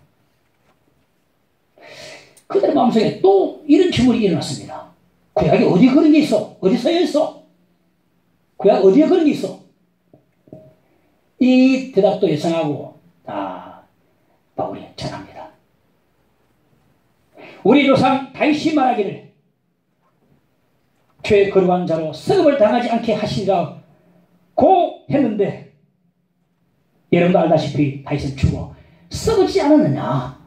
그들의 마음속에 또 이런 질문이 일어났습니다. 구약에 어디에 그런 게 있어? 어디 써여 있어? 구약 어디에 그런 게 있어? 이 대답도 예상하고 바울이 전합니다. 우리 조상 다윗이 말하기를 죄 거룩한 자로 썩음을 당하지 않게 하시리라고 했는데 여러분도 알다시피 다윗은 죽어 썩지 않았느냐?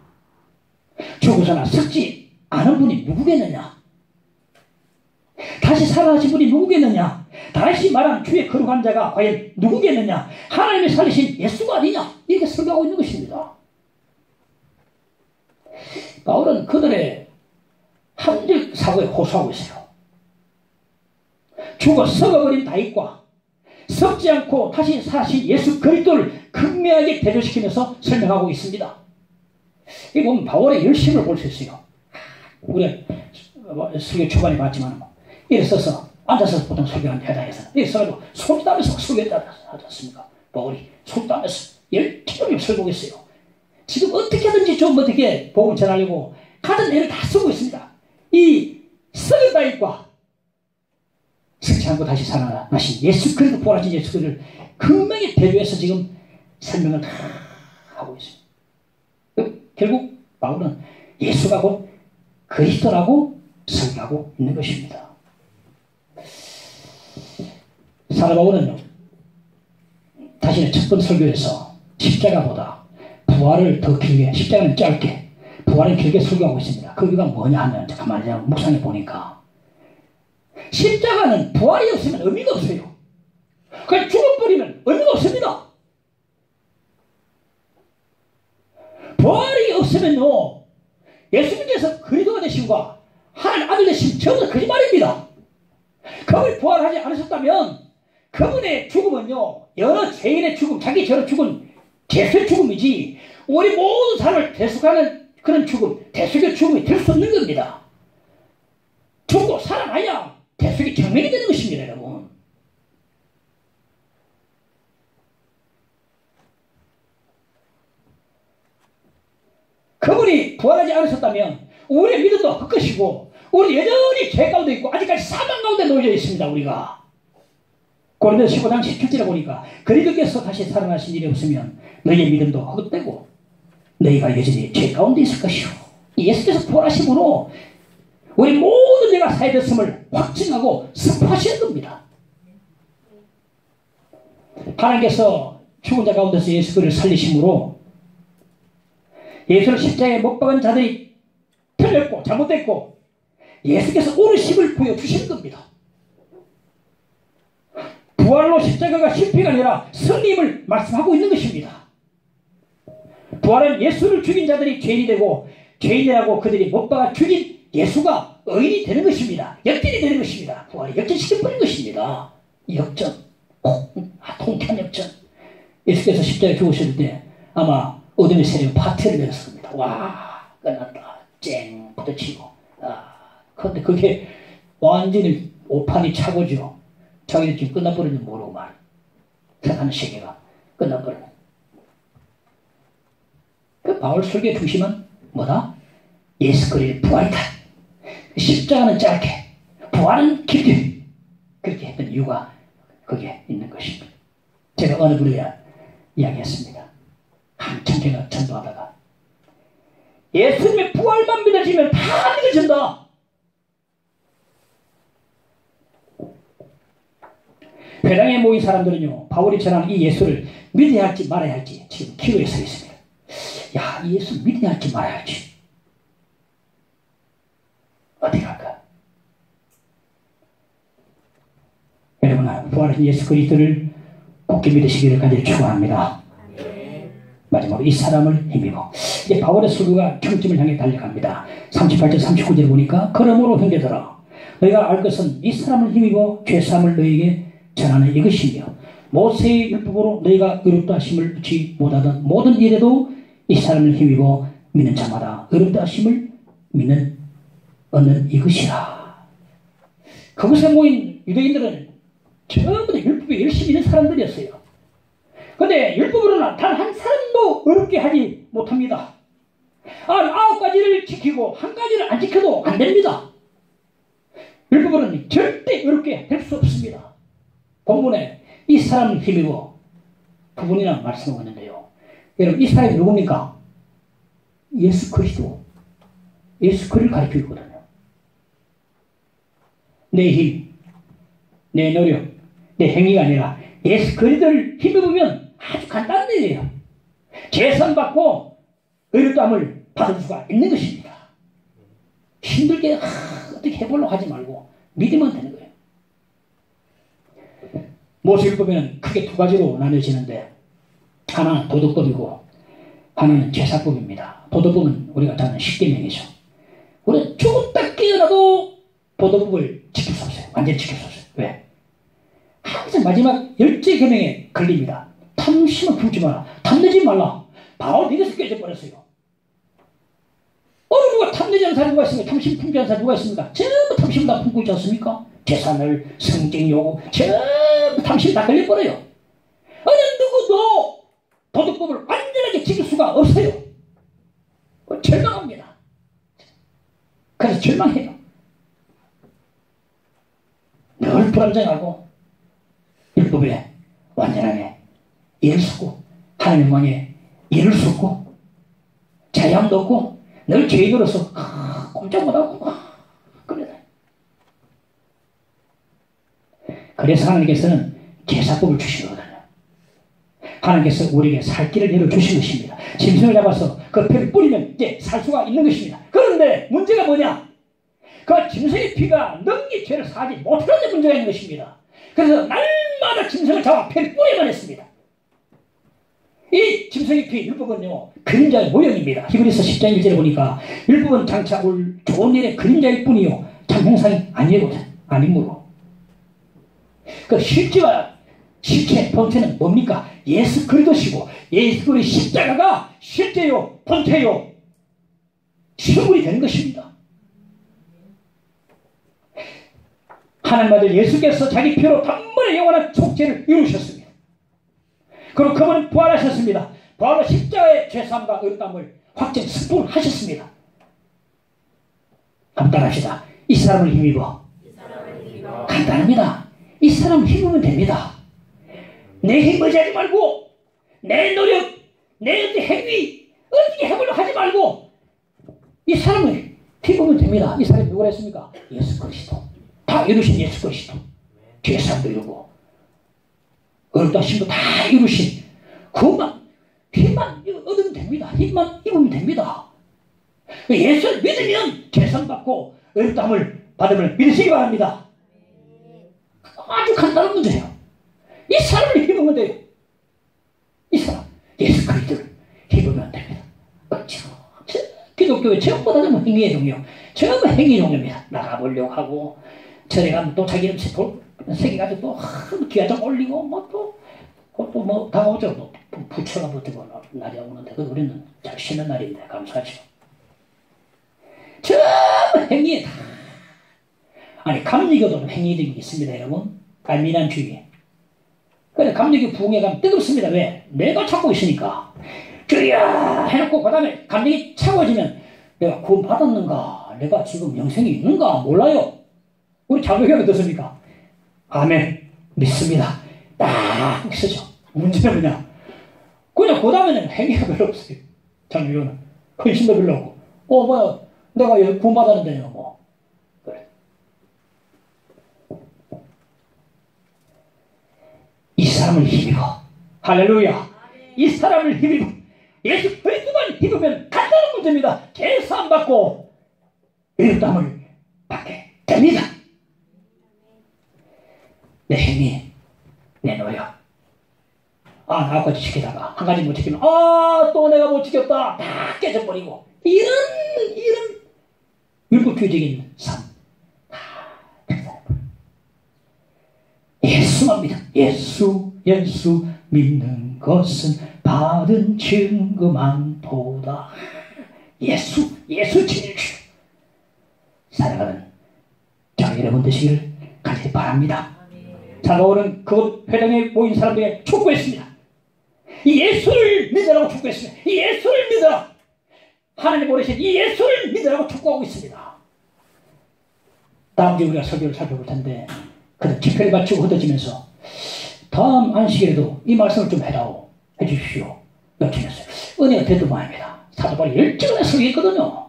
죽어서나 썩지 않은 분이 누구겠느냐? 다시 살아나신 분이 누구겠느냐? 다시 말한 주의 거룩한 자가 과연 누구겠느냐? 하나님이 살리신 예수가 아니냐? 이렇게 설교하고 있는 것입니다. 바울은 그들의 합리적 사고에 호소하고 있어요. 죽어 썩어버린 다윗과 썩지 않고 다시 사신 예수 그리스도를 극명하게 대조시키면서 설명하고 있습니다. 이 보면 바울의 열심을 볼 수 있어요. 우리가 설교 초반에 봤지만 이렇게 써서 앉아서 보통 설교하는 회당에서는 이렇게 써가지고 손땀에서 설교했다 하지 않습니까? 바울이 손땀에서 열심히 설교했어요. 지금 어떻게든지 좀 어떻게 복음을 전하려고 가진 애를 다 쓰고 있습니다. 이 썩은 다윗과 썩지 않고 다시 살아나신 예수 그리스도 부활하신 예수 그리스도를 극명히 대조해서 지금 설명을 다 하고 있습니다. 결국 바울은 예수가 곧 그리스도라고 설교하고 있는 것입니다. 사도 바울은요, 자신의 첫 번째 설교에서 십자가보다 부활을 더 길게, 십자가는 짧게, 부활은 길게 설교하고 있습니다. 그 이유가 뭐냐 하면, 가만히 묵상해 보니까, 십자가는 부활이 없으면 의미가 없어요. 그냥 죽어버리면 의미가 없습니다. 부활이 없으면요, 예수님께서 그리스도가 되심과 하나님 아들 되심 전부 다 거짓말입니다. 그분이 부활하지 않으셨다면 그분의 죽음은요, 여러 죄인의 죽음, 자기 죄로 죽은 죄수의 죽음이지 우리 모든 사람을 대속하는 그런 죽음, 대속의 죽음이 될 수 없는 겁니다. 죽고 살아나야 대속이 증명이 되는 것입니다, 여러분. 그분이 부활하지 않으셨다면 우리의 믿음도 헛것이고 우리 여전히 죄 가운데 있고 아직까지 사망 가운데 놓여져 있습니다. 우리가 고린도서 15장 17절에 보니까 그리스도께서 다시 살아나신 일이 없으면 너희의 믿음도 헛되고 너희가 여전히 죄 가운데 있을 것이요. 예수께서 부활하심으로 우리 모든 죄가 사해졌음을 확증하고 선포하시는 겁니다. 하나님께서 죽은 자 가운데서 예수 그리스도를 살리심으로 예수를 십자가에 못 박은 자들이 틀렸고 잘못됐고 예수께서 옳으심을 보여주시는 겁니다. 부활로 십자가가 실패가 아니라 승리임을 말씀하고 있는 것입니다. 부활은 예수를 죽인 자들이 죄인이 되고 죄인이라고 그들이 못 박아 죽인 예수가 의인이 되는 것입니다. 역전이 되는 것입니다. 부활이 역전시켜버린 것입니다. 역전, 통쾌한 역전. 예수께서 십자가에 죽으실 때 아마 어둠의 세력이 파티를 열었을 겁니다. 와, 끝났다. 쨍 부딪히고. 그런데 그게 완전히 오판이 차고죠. 자기들 지금 끝나버리는지 모르고 말. 사탄의 세계가 끝나버려요. 그 바울 설교의 중심은 뭐다? 예수 그리스도의 부활이다. 십자가는 짧게, 부활은 깊게, 그렇게 했던 이유가 거기에 있는 것입니다. 제가 어느 분이랑 이야기했습니다. 한참 제가 전도하다가 예수님의 부활만 믿어지면 다 믿어진다. 회당에 모인 사람들은요, 바울이 전하는 이 예수를 믿어야 할지 말아야 할지 지금 기로에 서 있습니다. 야, 이 예수 믿어야 할지 말아야 할지 어떻게 할까? 여러분, 부활하신 예수 그리스도를 굳게 믿으시기를 간절히 축원합니다. 마지막으로 이 사람을 힘입어. 이제 바울의 설교가 평점을 향해 달려갑니다. 38절 39절을 보니까 그러므로 형제들아 너희가 알 것은 이 사람을 힘입어 죄사함을 너희에게 전하는 이것이며 모세의 율법으로 너희가 의롭다 하심을 얻지 못하던 모든 일에도 이 사람을 힘입어 믿는 자마다 의롭다 하심을 얻는 이것이라. 그곳에 모인 유대인들은 전부 다 율법에 열심히 있는 사람들이었어요. 그런데 율법으로는 단 한 사람도 어렵게 하지 못합니다. 9가지를 지키고 한 가지를 안 지켜도 안 됩니다. 율법으로는 절대 어렵게 될 수 없습니다. 본문에 이 사람을 힘입어 두 분이나 말씀하고 있는데요. 여러분, 이 사람이 누굽니까? 예수 그리스도. 예수 그리스도를 가르치고 있거든요. 내 힘, 내 노력, 내 행위가 아니라 예수 그리스도를 힘입으면 아주 간단한 일이에요. 제선받고 의롭다함을 받을 수가 있는 것입니다. 힘들게 어떻게 해보려고 하지 말고 믿으면 되는 거예요. 모세율법에는 크게 두 가지로 나뉘어지는데 하나는 도덕법이고 하나는 제사법입니다. 도덕법은 우리가 잘 아는 십계명이죠. 우리는 죽었다 깨어나도 도덕법을 지킬 수 없어요. 완전히 지킬 수 없어요. 왜? 항상 마지막 열째 계명에 걸립니다. 탐심을 품지 마라. 탐내지 말라. 바로 이것을 깨져버렸어요. 어느 누가 탐내지 않는 사람이 누가 있습니까? 탐심 품지 않는 사람이 누가 있습니까? 전부 탐심 다 품고 있지 않습니까? 재산을, 성적 요구, 전부 탐심 다 걸려버려요. 어느 누구도 도덕법을 완전하게 지킬 수가 없어요. 절망합니다. 그래서 절망해요. 늘 불안정하고 율법에 완전하게 이를 수 없고 하나님 영광에 이를 수 없고 자유함도 없고 늘 죄인으로서 꼼짝 못하고 그래요. 그래서 하나님께서는 제사법을 주시거든요. 하나님께서 우리에게 살 길을 열어주신 것입니다. 짐승을 잡아서 그 피를 뿌리면 이제 살 수가 있는 것입니다. 그런데 문제가 뭐냐? 그 짐승의 피가 능히 죄를 사하지 못하는 데 문제가 있는 것입니다. 그래서 날마다 짐승을 잡아 피를 뿌리만 했습니다. 이 짐승의 피, 율법은요, 그림자의 모형입니다. 히브리서 10장 1절에 보니까 율법은 장차 올 좋은 일의 그림자일 뿐이요 참 형상이 아니거든. 아니므로 그 실제와 실체, 본체는 뭡니까? 예수 그리스도시고 예수 그리스도의 십자가가 실제요, 본체요, 실물이 되는 것입니다. 하나님 아들 예수께서 자기 피로 단번에 영원한 속죄를 이루셨습니다. 그리고 그분은 부활하셨습니다. 부활로 십자가의 죄사함과 의롭다함을 확정 승복하셨습니다. 한번 따라합시다. 이 사람을 힘입어. 간단합니다. 이 사람을 힘입으면 됩니다. 내 힘 의지하지 말고 내 노력, 내 행위 어떻게 해보려고 하지 말고 이 사람을 힘입으면 됩니다. 이 사람이 누구라 했습니까? 예수 그리스도. 다 이루신 예수 그리스도. 죄사함도 이루고 의롭다 하심도 다 이루신 그것만 힘만 얻으면 됩니다. 힘만 입으면 됩니다. 예수를 믿으면 죄사함 받고 의롭다함을 받음을 믿으시기 바랍니다. 아주 간단한 문제예요. 이 사람을 힘으면 돼요. 이 사람 예수 그리스도를 힘으면 됩니다. 기독교의 전부 다 행위의 종류, 전부 행위의 종류입니다. 나가보려고 하고 절에 가면 또 자기 이름 새겨가지고 또 귀하장 올리고 뭐 다 오죠. 뭐 부처가 붙고 날이 오는데 그 우리는 잘 쉬는 날인데 감사하죠. 전부 행위에 다. 아니 감리교도 행위적인 게 있습니다, 여러분. 알미난주의. 그래 감격이 부흥에 가면 뜨겁습니다. 왜? 내가 찾고 있으니까. 주야 해놓고 그 다음에 감격이 차가워지면 내가 구원 받았는가? 내가 지금 영생이 있는가? 몰라요. 우리 자격이 어떻습니까? 아멘. 믿습니다. 딱 쓰죠. 문제는 뭐냐? 그냥 그 다음에는 행위가 별로 없어요. 장유교는. 헌신도 별로 없고. 뭐야. 내가 구원 받았는데요. 뭐. 그래. 이 사람을 힘입어. 할렐루야. 이 사람을 힘입어. 예수 그리스도만 힘으면 간단한 문제입니다. 계산 받고 의롭다함을 받게 됩니다. 내 힘이, 내 노력. 나까지 지키다가 한 가지 못 지키면 또 내가 못 지켰다. 다 깨져버리고 이런 율법주의적인 삶 다 예수만 믿어. 예수 믿는 것은 받은 증거만 보다. 예수 제일 살아가는 자 여러분 되시기를 간절히 바랍니다. 다가오는 그 회당에 모인 사람들에게 촉구했습니다. 이 예수를 믿으라고 촉구했습니다. 이 예수를 믿어라. 하나님 보내신 이 예수를 믿으라고 촉구하고 있습니다. 다음 주에 우리가 설교를 살펴볼 텐데 그들 집회를 마치고 흩어지면서 다음 안식일에도 이 말씀을 좀 해주십시오. 요청했어요. 은혜가 대두마입니다. 사도 바울이 열정을 설교했거든요.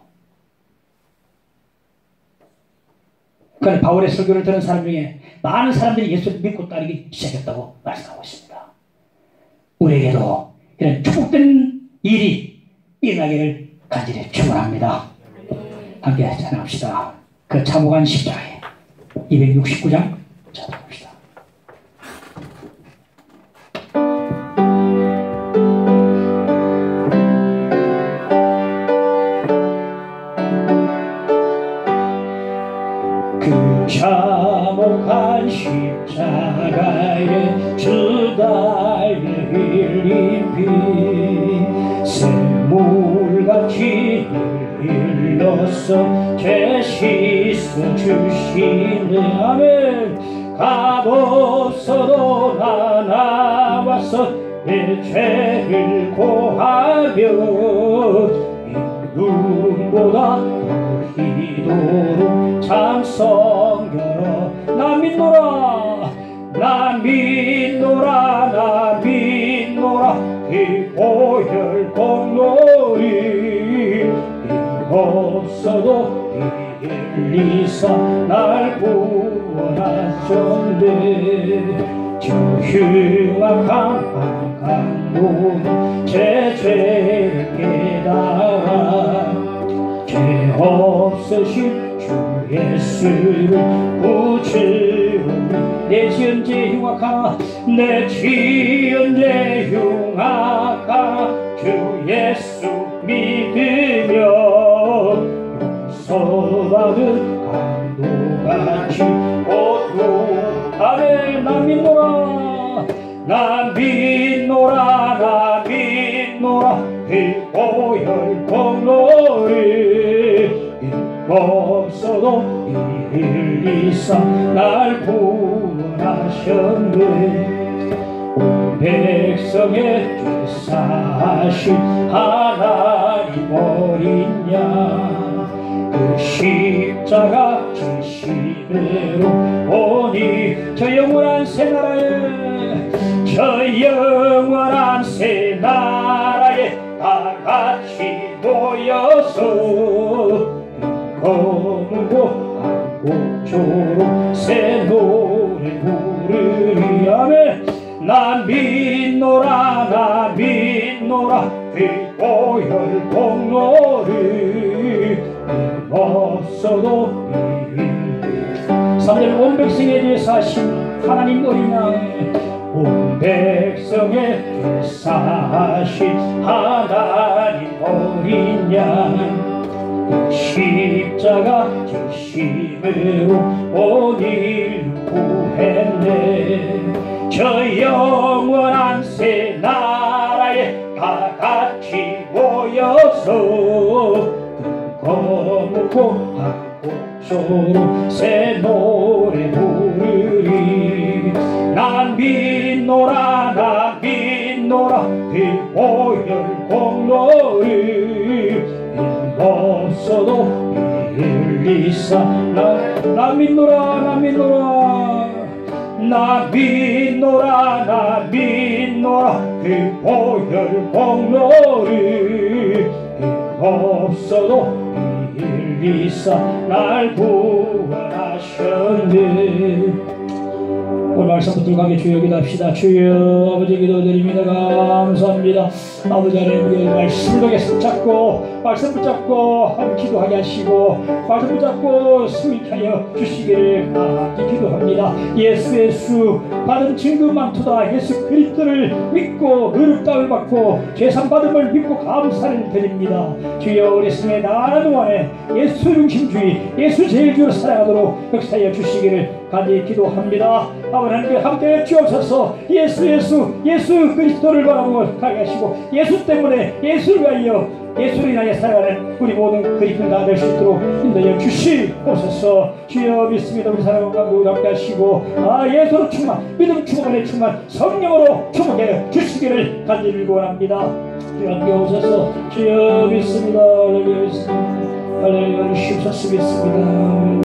그런데 바울의 설교를 들은 사람 중에 많은 사람들이 예수를 믿고 따르기 시작했다고 말씀하고 있습니다. 우리에게도 이런 축복된 일이 일어나기를 간절히 축원합니다. 함께 찬양합시다. 그 참혹한 십자가에 269장 찾아봅시다. 그 참혹한 십자가에 주 달려 흘린 피 샘물같이 흘러서 죄 씻어 주시네. 아멘. 값없어도 나 나와서 내 죄를 고하며 눈보다 더 희도록 찬송 결어 나 믿노라 나 믿노라 이 보혈 공로리 없어도 이 엘리사 날 구원하셨네. 저 흉악한 강도 제 죄를 깨달아 죄 없으신 주 예수를 구주로 내 지은 죄 흉악하나 내 지은 죄 흉악하나 주 예수 믿으며 용서받은 강도같이 오고 아멘. 나 믿노라 나 믿노라 그 보혈 공로를 없어도 이 엘리사 날 구원하셨네. 온 백성의 죄 사신 하나님 어린 양 그 십자가 지심으로 오니 저 영원한 새 나라에 다 같이 모여서 검은고 한국초록 새 노래 부르리. 아멘. 나 믿노라 그 보혈 공로를 없어도 3절 온 백성에 대해서 하신 하나님 어린 양 온 백성에 대해서 하신 하나님 어린 양 십자가 지심으로 오늘 구했네. 저 영원한 새 나라에 다 같이 모여서 그 거룩고 한국초로 새 노래 부르리. 난 믿노라 일리사 나 믿노라 나 믿노라 나 믿노라 나 믿노라 그 보혈 공로를 없어도 일리사 날 구원하셨네. 오늘 말씀 붙들고 함께 주여 기도합시다. 주여 아버지 기도드립니다. 감사합니다. 아버지 하나님 말씀을 말씀 붙잡고 함께 기도하게 하시고 말씀 붙잡고 승리케 하여 주시기를 간절히 기도합니다. 예수 받은 증거 많도다. 예수 그리스도를 믿고 의롭다함을 받고 죄산받음을 믿고 감사를 드립니다. 주여 우리 생의 나라는 원해 예수 중심주의 예수 제일주로 살아가도록 역사하여 주시기를 간절히 기도합니다. 아버지 하나님께 함께 주옵소서. 예수 그리스도를 바라보고 가게 하시고 예수 때문에 예수를 위하여 예수를 인하여 살아가는 우리 모든 그리스도를 다 될 수 있도록 인도하여 주시옵소서. 주여 믿습니다. 우리 사랑과 감독을 함께 하시고 예수로 충만 믿음 충만에 충만 성령으로 충만하여 주시기를 간절히 원합니다. 주여 함께 오셔서 주여 믿습니다. 할렐루야 믿습니다. 할렐루야 주시옵소서 믿습니다.